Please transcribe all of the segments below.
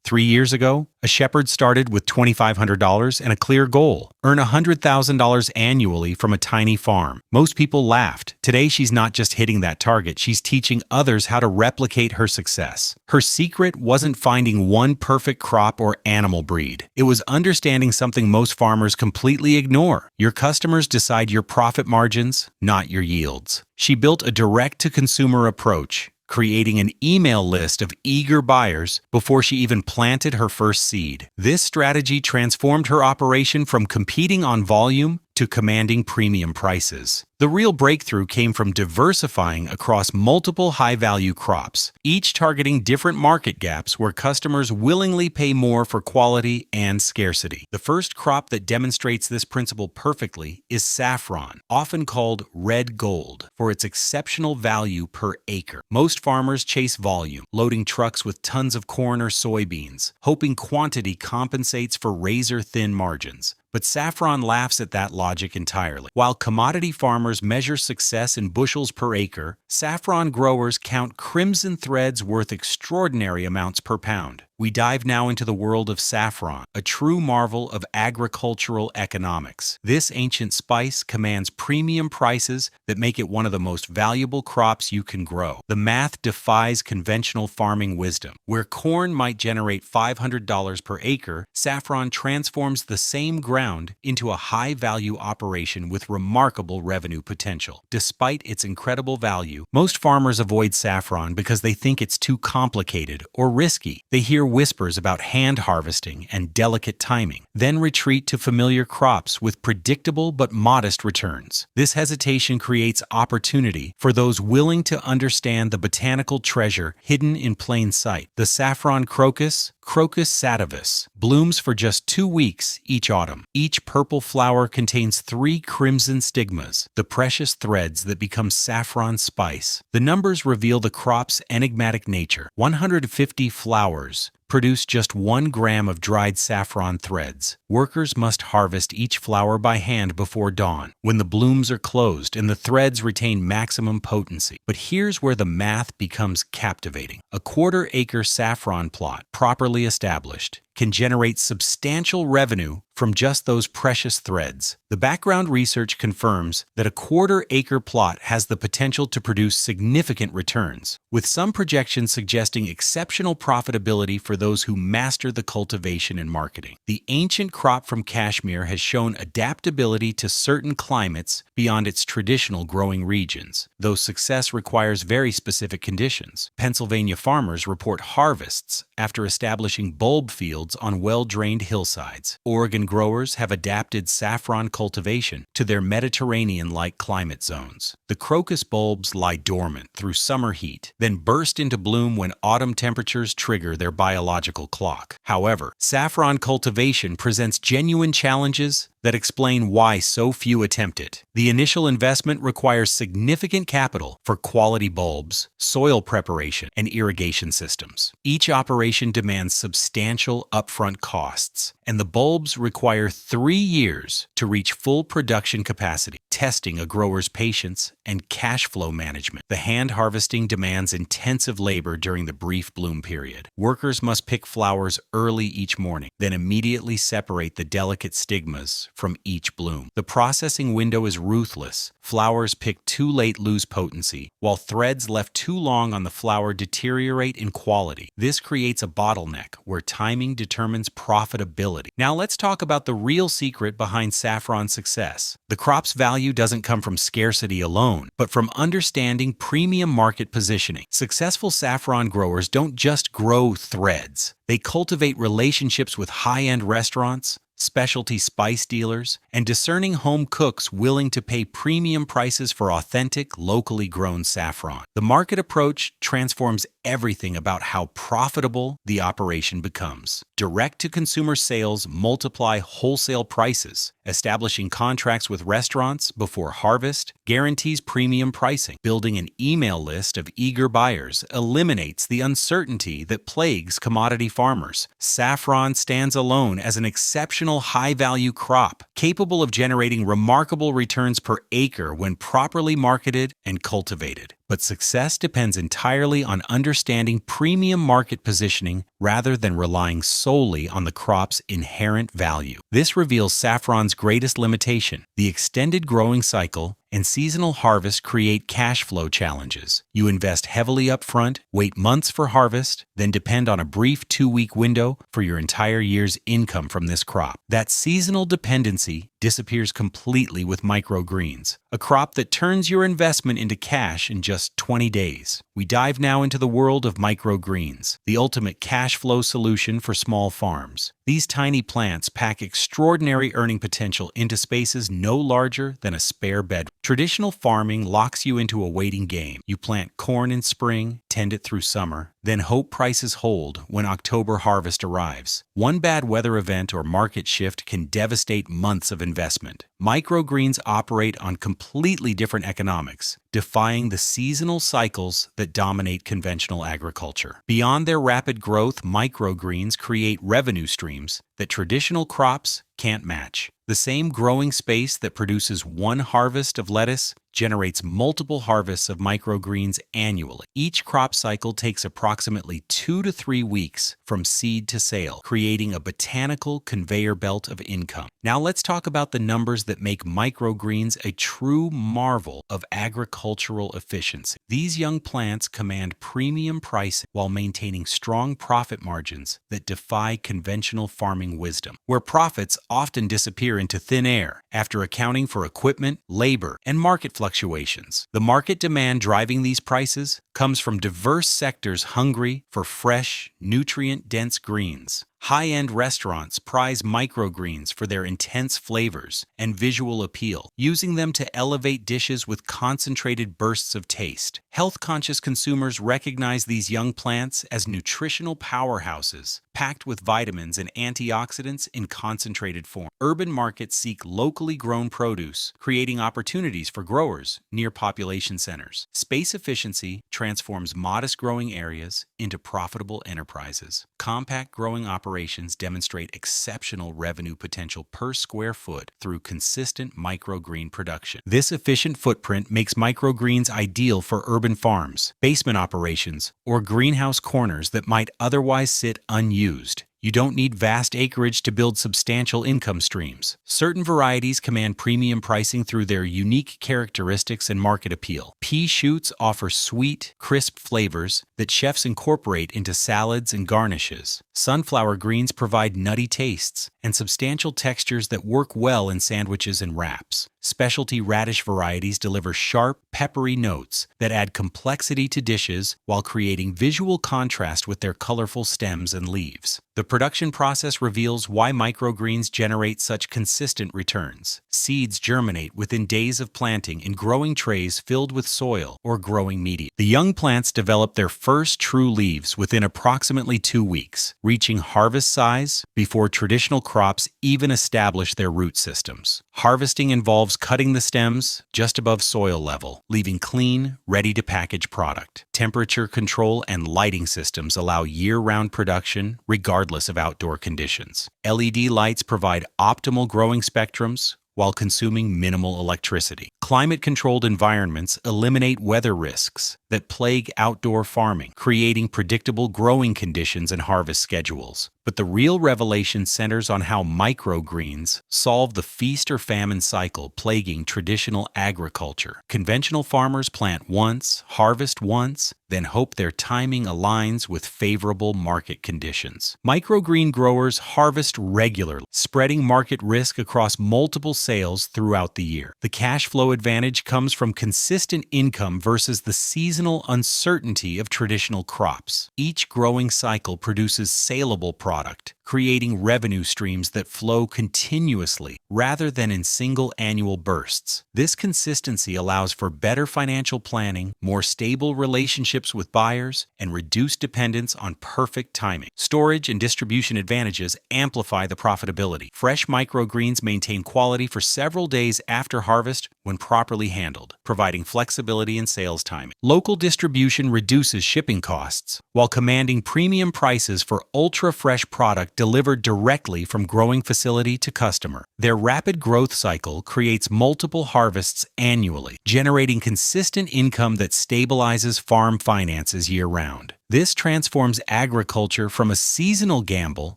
3 years ago, a shepherd started with $2,500 and a clear goal: earn $100,000 annually from a tiny farm. Most people laughed. Today, she's not just hitting that target, she's teaching others how to replicate her success. Her secret wasn't finding one perfect crop or animal breed. It was understanding something most farmers completely ignore. Your customers decide your profit margins, not your yields. She built a direct-to-consumer approach, creating an email list of eager buyers before she even planted her first seed. This strategy transformed her operation from competing on volume to commanding premium prices. The real breakthrough came from diversifying across multiple high-value crops, each targeting different market gaps where customers willingly pay more for quality and scarcity. The first crop that demonstrates this principle perfectly is saffron, often called red gold, for its exceptional value per acre. Most farmers chase volume, loading trucks with tons of corn or soybeans, hoping quantity compensates for razor-thin margins. But saffron laughs at that logic entirely. While commodity farmers measure success in bushels per acre, saffron growers count crimson threads worth extraordinary amounts per pound. We dive now into the world of saffron, a true marvel of agricultural economics. This ancient spice commands premium prices that make it one of the most valuable crops you can grow. The math defies conventional farming wisdom. Where corn might generate $500 per acre, saffron transforms the same ground into a high-value operation with remarkable revenue potential. Despite its incredible value, most farmers avoid saffron because they think it's too complicated or risky. They hear whispers about hand harvesting and delicate timing, then retreat to familiar crops with predictable but modest returns. This hesitation creates opportunity for those willing to understand the botanical treasure hidden in plain sight. The saffron crocus, Crocus sativus, blooms for just 2 weeks each autumn. Each purple flower contains 3 crimson stigmas, the precious threads that become saffron spice. The numbers reveal the crop's enigmatic nature. 150 flowers produce just 1 gram of dried saffron threads. Workers must harvest each flower by hand before dawn, when the blooms are closed and the threads retain maximum potency. But here's where the math becomes captivating. A quarter-acre saffron plot, properly established, can generate substantial revenue from just those precious threads. The background research confirms that a quarter-acre plot has the potential to produce significant returns, with some projections suggesting exceptional profitability for those who master the cultivation and marketing. The ancient crop from Kashmir has shown adaptability to certain climates beyond its traditional growing regions, though success requires very specific conditions. Pennsylvania farmers report harvests after establishing bulb fields on well-drained hillsides. Oregon growers have adapted saffron cultivation to their Mediterranean-like climate zones. The crocus bulbs lie dormant through summer heat, then burst into bloom when autumn temperatures trigger their biological clock. However, saffron cultivation presents genuine challenges that explain why so few attempt it. The initial investment requires significant capital for quality bulbs, soil preparation, and irrigation systems. Each operation demands substantial upfront costs, and the bulbs require 3 years to reach full production capacity, testing a grower's patience and cash flow management. The hand harvesting demands intensive labor during the brief bloom period. Workers must pick flowers early each morning, then immediately separate the delicate stigmas from each bloom. The processing window is ruthless. Flowers picked too late lose potency, while threads left too long on the flower deteriorate in quality. This creates a bottleneck where timing determines profitability. Now let's talk about the real secret behind saffron's success. The crop's value doesn't come from scarcity alone, but from understanding premium market positioning. Successful saffron growers don't just grow threads. They cultivate relationships with high-end restaurants, specialty spice dealers, and discerning home cooks willing to pay premium prices for authentic, locally grown saffron. The market approach transforms everything about how profitable the operation becomes. Direct-to-consumer sales multiply wholesale prices. Establishing contracts with restaurants before harvest guarantees premium pricing. Building an email list of eager buyers eliminates the uncertainty that plagues commodity farmers. Saffron stands alone as an exceptional high-value crop, capable of generating remarkable returns per acre when properly marketed and cultivated. But success depends entirely on understanding premium market positioning rather than relying solely on the crop's inherent value. This reveals saffron's greatest limitation. The extended growing cycle and seasonal harvest create cash flow challenges. You invest heavily up front, wait months for harvest, then depend on a brief 2-week window for your entire year's income from this crop. That seasonal dependency disappears completely with microgreens, a crop that turns your investment into cash in just 20 days. We dive now into the world of microgreens, the ultimate cash flow solution for small farms. These tiny plants pack extraordinary earning potential into spaces no larger than a spare bedroom. Traditional farming locks you into a waiting game. You plant corn in spring, tend it through summer, then hope prices hold when October harvest arrives. One bad weather event or market shift can devastate months of investment. Microgreens operate on completely different economics, defying the seasonal cycles that dominate conventional agriculture. Beyond their rapid growth, microgreens create revenue streams that traditional crops can't match. The same growing space that produces one harvest of lettuce generates multiple harvests of microgreens annually. Each crop cycle takes approximately 2 to 3 weeks from seed to sale, creating a botanical conveyor belt of income. Now let's talk about the numbers that make microgreens a true marvel of agricultural efficiency. These young plants command premium pricing while maintaining strong profit margins that defy conventional farming wisdom, where profits often disappear into thin air after accounting for equipment, labor, and market fluctuations. The market demand driving these prices comes from diverse sectors hungry for fresh, nutrient-dense greens. High-end restaurants prize microgreens for their intense flavors and visual appeal, using them to elevate dishes with concentrated bursts of taste. Health-conscious consumers recognize these young plants as nutritional powerhouses, packed with vitamins and antioxidants in concentrated form. Urban markets seek locally grown produce, creating opportunities for growers near population centers. Space efficiency transforms modest growing areas into profitable enterprises. Compact growing operations demonstrate exceptional revenue potential per square foot through consistent microgreen production. This efficient footprint makes microgreens ideal for urban farms, basement operations, or greenhouse corners that might otherwise sit unused. You don't need vast acreage to build substantial income streams. Certain varieties command premium pricing through their unique characteristics and market appeal. Pea shoots offer sweet, crisp flavors that chefs incorporate into salads and garnishes. Sunflower greens provide nutty tastes and substantial textures that work well in sandwiches and wraps. Specialty radish varieties deliver sharp, peppery notes that add complexity to dishes while creating visual contrast with their colorful stems and leaves. The production process reveals why microgreens generate such consistent returns. Seeds germinate within days of planting in growing trays filled with soil or growing media. The young plants develop their first true leaves within approximately 2 weeks, reaching harvest size before traditional crops even establish their root systems. Harvesting involves cutting the stems just above soil level, leaving clean, ready-to-package product. Temperature control and lighting systems allow year-round production regardless of outdoor conditions. LED lights provide optimal growing spectrums while consuming minimal electricity. Climate-controlled environments eliminate weather risks that plague outdoor farming, creating predictable growing conditions and harvest schedules. But the real revelation centers on how microgreens solve the feast-or-famine cycle plaguing traditional agriculture. Conventional farmers plant once, harvest once, then hope their timing aligns with favorable market conditions. Microgreen growers harvest regularly, spreading market risk across multiple sales throughout the year. The cash flow advantage comes from consistent income versus the seasonal uncertainty of traditional crops. Each growing cycle produces saleable product, creating revenue streams that flow continuously rather than in single annual bursts. This consistency allows for better financial planning, more stable relationships with buyers, and reduced dependence on perfect timing. Storage and distribution advantages amplify the profitability. Fresh microgreens maintain quality for several days after harvest when properly handled, providing flexibility in sales timing. Local distribution reduces shipping costs while commanding premium prices for ultra-fresh product delivered directly from growing facility to customer. Their rapid growth cycle creates multiple harvests annually, generating consistent income that stabilizes farm finances year-round. This transforms agriculture from a seasonal gamble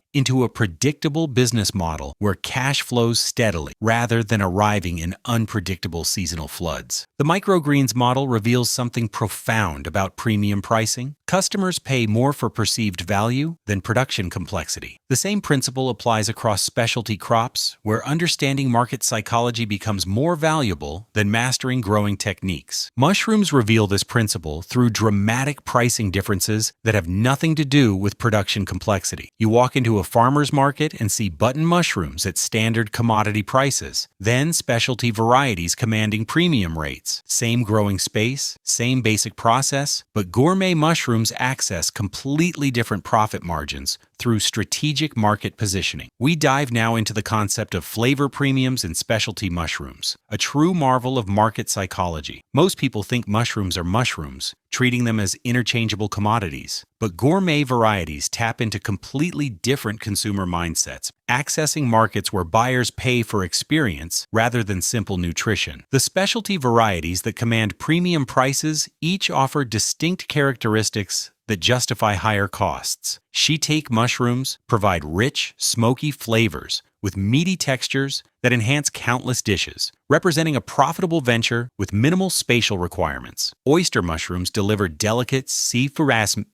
into a predictable business model where cash flows steadily rather than arriving in unpredictable seasonal floods. The microgreens model reveals something profound about premium pricing. Customers pay more for perceived value than production complexity. The same principle applies across specialty crops, where understanding market psychology becomes more valuable than mastering growing techniques. Mushrooms reveal this principle through dramatic pricing differences that have nothing to do with production complexity. You walk into a farmer's market and see button mushrooms at standard commodity prices, then specialty varieties commanding premium rates. Same growing space, same basic process, but gourmet mushrooms access completely different profit margins through strategic market positioning. We dive now into the concept of flavor premiums and specialty mushrooms, a true marvel of market psychology. Most people think mushrooms are mushrooms, treating them as interchangeable commodities. But gourmet varieties tap into completely different consumer mindsets, accessing markets where buyers pay for experience rather than simple nutrition. The specialty varieties that command premium prices each offer distinct characteristics that justify higher costs. Shiitake mushrooms provide rich, smoky flavors with meaty textures that enhance countless dishes, representing a profitable venture with minimal spatial requirements. Oyster mushrooms deliver delicate seafood-like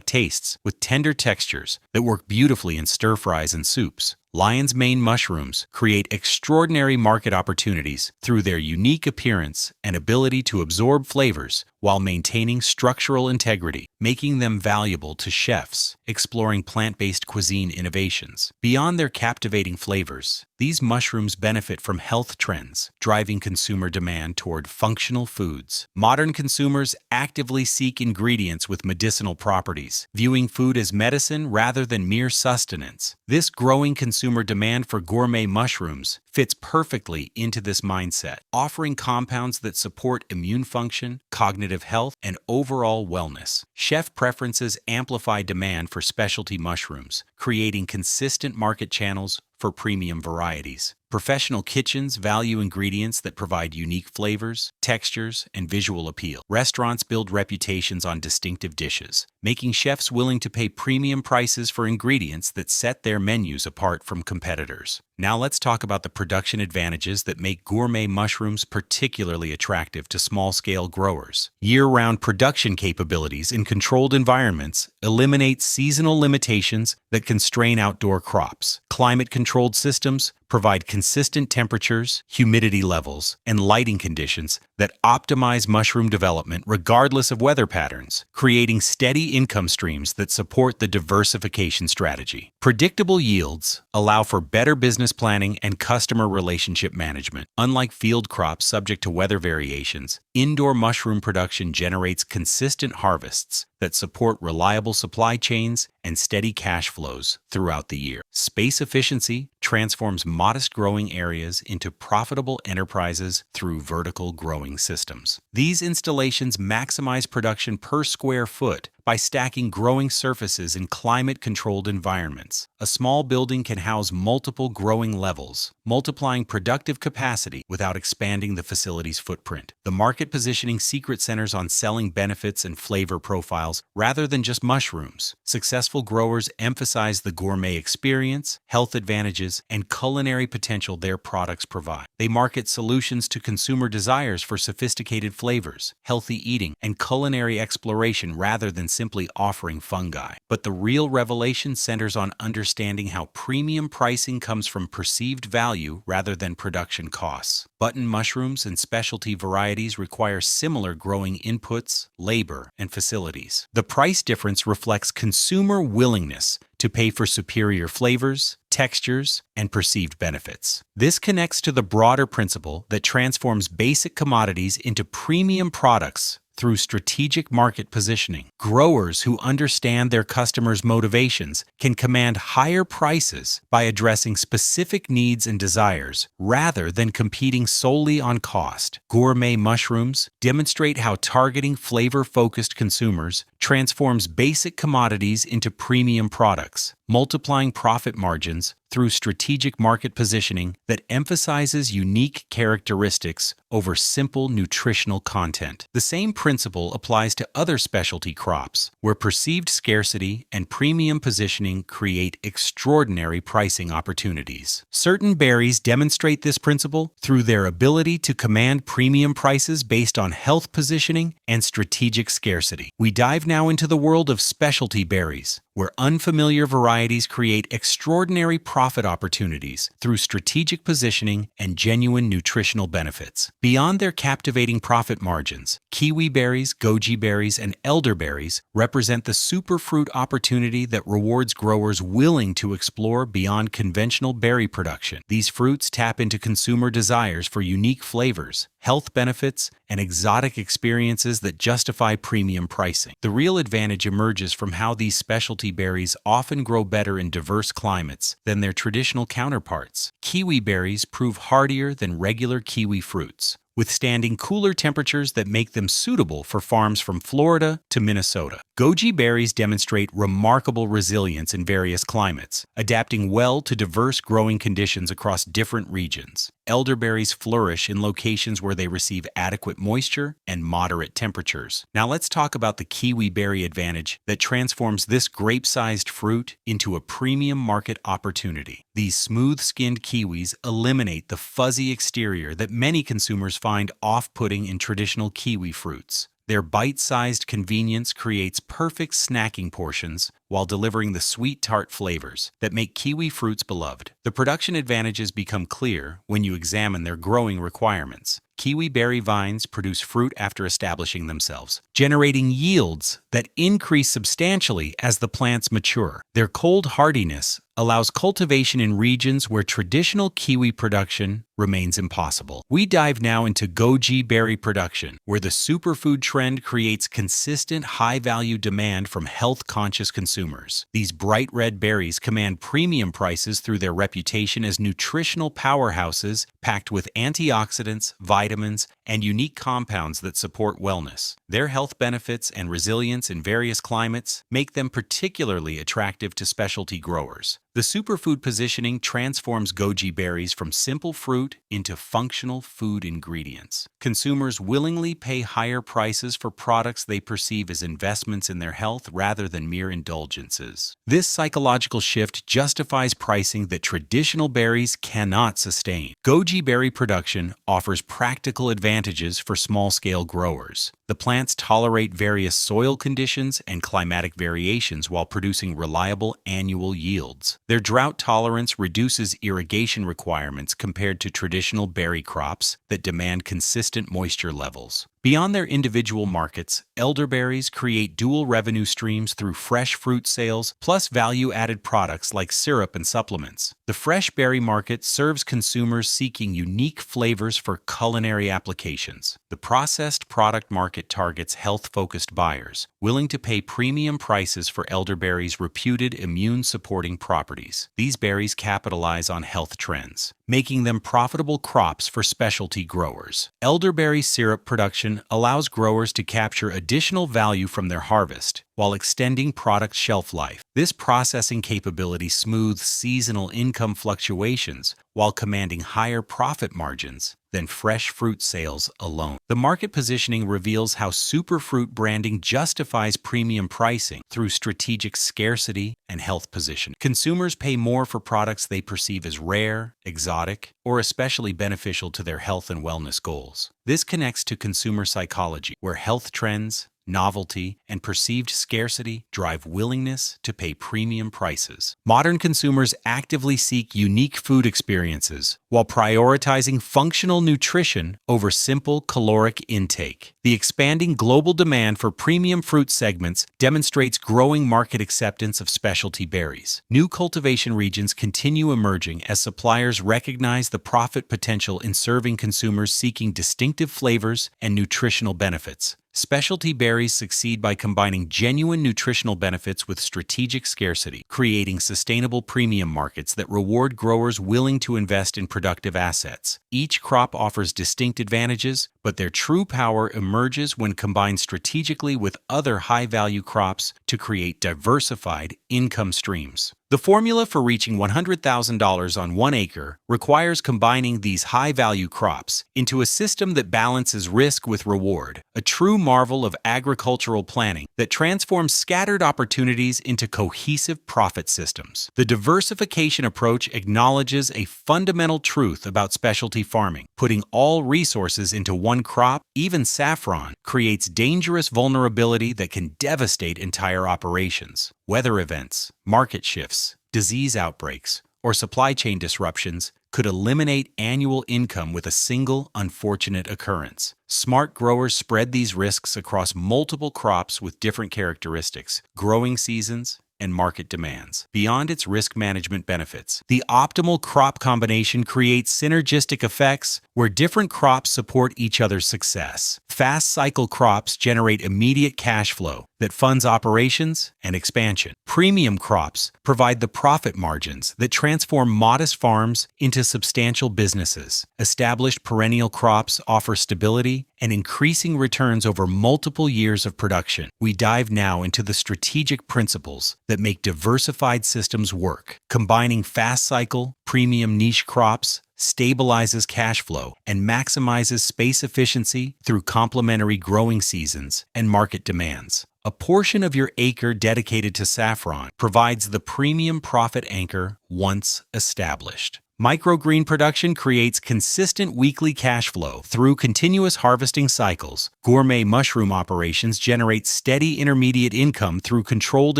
tastes with tender textures that work beautifully in stir-fries and soups. Lion's mane mushrooms create extraordinary market opportunities through their unique appearance and ability to absorb flavors while maintaining structural integrity, making them valuable to chefs exploring plant-based cuisine innovations. Beyond their captivating flavors, these mushrooms benefit from health trends, driving consumer demand toward functional foods. Modern consumers actively seek ingredients with medicinal properties, viewing food as medicine rather than mere sustenance. This growing consumer demand for gourmet mushrooms fits perfectly into this mindset, offering compounds that support immune function, cognitive health, and overall wellness. Chef preferences amplify demand for specialty mushrooms, creating consistent market channels for premium varieties. Professional kitchens value ingredients that provide unique flavors, textures, and visual appeal. Restaurants build reputations on distinctive dishes, making chefs willing to pay premium prices for ingredients that set their menus apart from competitors. Now let's talk about the production advantages that make gourmet mushrooms particularly attractive to small-scale growers. Year-round production capabilities in controlled environments eliminate seasonal limitations that constrain outdoor crops. Climate-controlled systems provide consistent temperatures, humidity levels, and lighting conditions that optimize mushroom development regardless of weather patterns, creating steady income streams that support the diversification strategy. Predictable yields allow for better business planning and customer relationship management. Unlike field crops subject to weather variations, indoor mushroom production generates consistent harvests that support reliable supply chains and steady cash flows throughout the year. Space efficiency transforms modest growing areas into profitable enterprises through vertical growing systems. These installations maximize production per square foot by stacking growing surfaces in climate-controlled environments. A small building can house multiple growing levels, multiplying productive capacity without expanding the facility's footprint. The market positioning secret centers on selling benefits and flavor profiles rather than just mushrooms. Successful growers emphasize the gourmet experience, health advantages, and culinary potential their products provide. They market solutions to consumer desires for sophisticated flavors, healthy eating, and culinary exploration rather than simply offering fungi. But the real revelation centers on understanding how premium pricing comes from perceived value rather than production costs. Button mushrooms and specialty varieties require similar growing inputs, labor, and facilities. The price difference reflects consumer willingness to pay for superior flavors, textures, and perceived benefits. This connects to the broader principle that transforms basic commodities into premium products through strategic market positioning. Growers who understand their customers' motivations can command higher prices by addressing specific needs and desires rather than competing solely on cost. Gourmet mushrooms demonstrate how targeting flavor-focused consumers transforms basic commodities into premium products, multiplying profit margins through strategic market positioning that emphasizes unique characteristics over simple nutritional content. The same principle applies to other specialty crops, where perceived scarcity and premium positioning create extraordinary pricing opportunities. Certain berries demonstrate this principle through their ability to command premium prices based on health positioning and strategic scarcity. We dive now into the world of specialty berries, where unfamiliar varieties create extraordinary profit opportunities through strategic positioning and genuine nutritional benefits. Beyond their captivating profit margins, kiwi berries, goji berries, and elderberries represent the superfruit opportunity that rewards growers willing to explore beyond conventional berry production. These fruits tap into consumer desires for unique flavors, health benefits, and exotic experiences that justify premium pricing. The real advantage emerges from how these specialty berries often grow better in diverse climates than their traditional counterparts. Kiwi berries prove hardier than regular kiwi fruits, withstanding cooler temperatures that make them suitable for farms from Florida to Minnesota. Goji berries demonstrate remarkable resilience in various climates, adapting well to diverse growing conditions across different regions. Elderberries flourish in locations where they receive adequate moisture and moderate temperatures. Now let's talk about the kiwi berry advantage that transforms this grape-sized fruit into a premium market opportunity. These smooth-skinned kiwis eliminate the fuzzy exterior that many consumers find off-putting in traditional kiwi fruits. Their bite-sized convenience creates perfect snacking portions while delivering the sweet tart flavors that make kiwi fruits beloved. The production advantages become clear when you examine their growing requirements. Kiwi berry vines produce fruit after establishing themselves, generating yields that increase substantially as the plants mature. Their cold hardiness allows cultivation in regions where traditional kiwi production remains impossible. We dive now into goji berry production, where the superfood trend creates consistent high-value demand from health-conscious consumers. These bright red berries command premium prices through their reputation as nutritional powerhouses packed with antioxidants, vitamins, and unique compounds that support wellness. Their health benefits and resilience in various climates make them particularly attractive to specialty growers. The superfood positioning transforms goji berries from simple fruit into functional food ingredients. Consumers willingly pay higher prices for products they perceive as investments in their health rather than mere indulgences. This psychological shift justifies pricing that traditional berries cannot sustain. Goji berry production offers practical advantages for small-scale growers. The plants tolerate various soil conditions and climatic variations while producing reliable annual yields. Their drought tolerance reduces irrigation requirements compared to traditional berry crops that demand consistent moisture levels. Beyond their individual markets, elderberries create dual revenue streams through fresh fruit sales plus value-added products like syrup and supplements. The fresh berry market serves consumers seeking unique flavors for culinary applications. The processed product market targets health-focused buyers, willing to pay premium prices for elderberries' reputed immune-supporting properties. These berries capitalize on health trends, making them profitable crops for specialty growers. Elderberry syrup production allows growers to capture additional value from their harvest while extending product shelf life. This processing capability smooths seasonal income fluctuations while commanding higher profit margins than fresh fruit sales alone. The market positioning reveals how superfruit branding justifies premium pricing through strategic scarcity and health positioning. Consumers pay more for products they perceive as rare, exotic, or especially beneficial to their health and wellness goals. This connects to consumer psychology, where health trends, novelty, and perceived scarcity drive willingness to pay premium prices. Modern consumers actively seek unique food experiences while prioritizing functional nutrition over simple caloric intake. The expanding global demand for premium fruit segments demonstrates growing market acceptance of specialty berries. New cultivation regions continue emerging as suppliers recognize the profit potential in serving consumers seeking distinctive flavors and nutritional benefits. Specialty berries succeed by combining genuine nutritional benefits with strategic scarcity, creating sustainable premium markets that reward growers willing to invest in productive assets. Each crop offers distinct advantages, but their true power emerges when combined strategically with other high-value crops to create diversified income streams. The formula for reaching $100,000 on 1 acre requires combining these high-value crops into a system that balances risk with reward, a true marvel of agricultural planning that transforms scattered opportunities into cohesive profit systems. The diversification approach acknowledges a fundamental truth about specialty farming. Putting all resources into one crop, even saffron, creates dangerous vulnerability that can devastate entire operations. Weather events, market shifts, disease outbreaks, or supply chain disruptions could eliminate annual income with a single unfortunate occurrence. Smart growers spread these risks across multiple crops with different characteristics, growing seasons, and market demands. Beyond its risk management benefits, the optimal crop combination creates synergistic effects where different crops support each other's success. Fast cycle crops generate immediate cash flow that funds operations and expansion. Premium crops provide the profit margins that transform modest farms into substantial businesses. Established perennial crops offer stability and increasing returns over multiple years of production. We dive now into the strategic principles that make diversified systems work. Combining fast cycle, premium niche crops stabilizes cash flow and maximizes space efficiency through complementary growing seasons and market demands. A portion of your acre dedicated to saffron provides the premium profit anchor once established. Microgreen production creates consistent weekly cash flow through continuous harvesting cycles. Gourmet mushroom operations generate steady intermediate income through controlled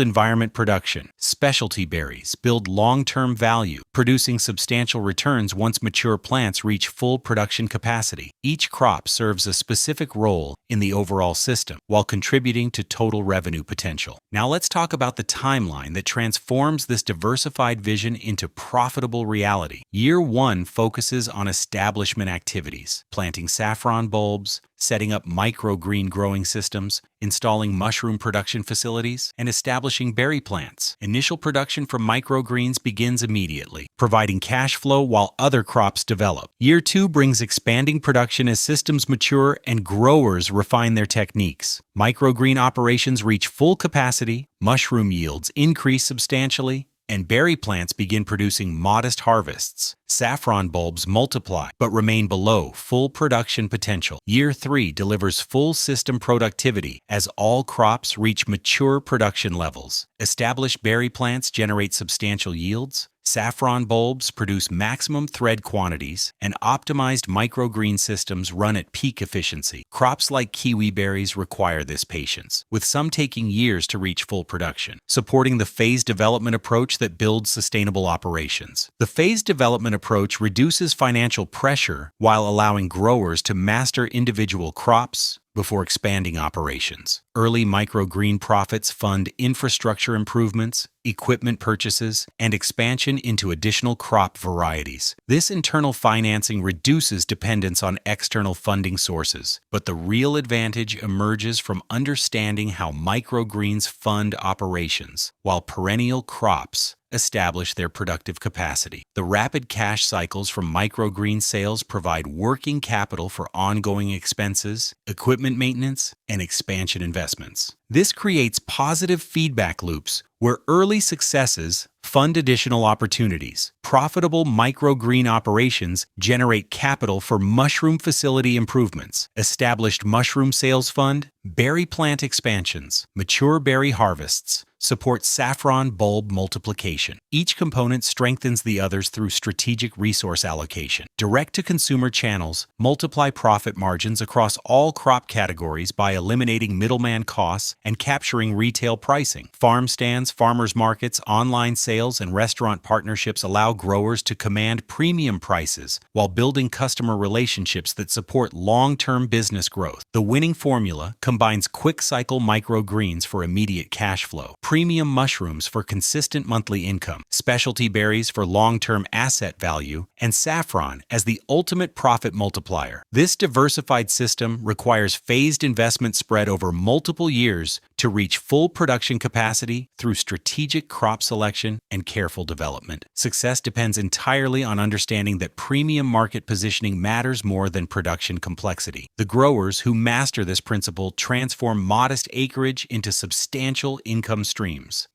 environment production. Specialty berries build long-term value, producing substantial returns once mature plants reach full production capacity. Each crop serves a specific role in the overall system while contributing to total revenue potential. Now let's talk about the timeline that transforms this diversified vision into profitable reality. Year 1 focuses on establishment activities, planting saffron bulbs, setting up microgreen growing systems, installing mushroom production facilities, and establishing berry plants. Initial production from microgreens begins immediately, providing cash flow while other crops develop. Year 2 brings expanding production as systems mature and growers refine their techniques. Microgreen operations reach full capacity, mushroom yields increase substantially, and berry plants begin producing modest harvests. Saffron bulbs multiply but remain below full production potential. Year 3 delivers full system productivity as all crops reach mature production levels. Established berry plants generate substantial yields. Saffron bulbs produce maximum thread quantities, and optimized microgreen systems run at peak efficiency. Crops like kiwi berries require this patience, with some taking years to reach full production, supporting the phased development approach that builds sustainable operations. The phased development approach reduces financial pressure while allowing growers to master individual crops before expanding operations. Early microgreen profits fund infrastructure improvements, equipment purchases, and expansion into additional crop varieties. This internal financing reduces dependence on external funding sources, but the real advantage emerges from understanding how microgreens fund operations, while perennial crops establish their productive capacity. The rapid cash cycles from microgreen sales provide working capital for ongoing expenses, equipment maintenance, and expansion investments. This creates positive feedback loops where early successes fund additional opportunities. Profitable microgreen operations generate capital for mushroom facility improvements, established mushroom sales fund, berry plant expansions, mature berry harvests, support saffron bulb multiplication. Each component strengthens the others through strategic resource allocation. Direct-to-consumer channels multiply profit margins across all crop categories by eliminating middleman costs and capturing retail pricing. Farm stands, farmers markets, online sales, and restaurant partnerships allow growers to command premium prices while building customer relationships that support long-term business growth. The winning formula combines quick-cycle microgreens for immediate cash flow, premium mushrooms for consistent monthly income, specialty berries for long-term asset value, and saffron as the ultimate profit multiplier. This diversified system requires phased investment spread over multiple years to reach full production capacity through strategic crop selection and careful development. Success depends entirely on understanding that premium market positioning matters more than production complexity. The growers who master this principle transform modest acreage into substantial income streams.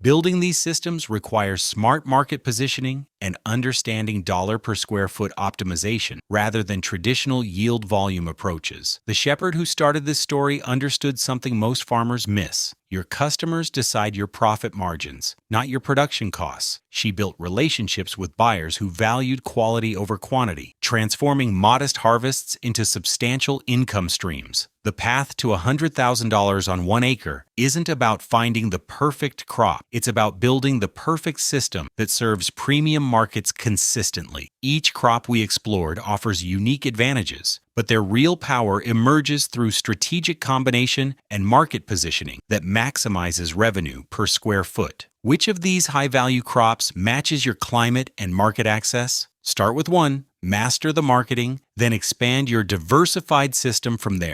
Building these systems requires smart market positioning and understanding dollar per square foot optimization rather than traditional yield volume approaches. The shepherd who started this story understood something most farmers miss. Your customers decide your profit margins, not your production costs. She built relationships with buyers who valued quality over quantity, transforming modest harvests into substantial income streams. The path to $100,000 on 1 acre isn't about finding the perfect crop. It's about building the perfect system that serves premium markets consistently. Each crop we explored offers unique advantages, but their real power emerges through strategic combination and market positioning that maximizes revenue per square foot. Which of these high-value crops matches your climate and market access? Start with one, master the marketing, then expand your diversified system from there.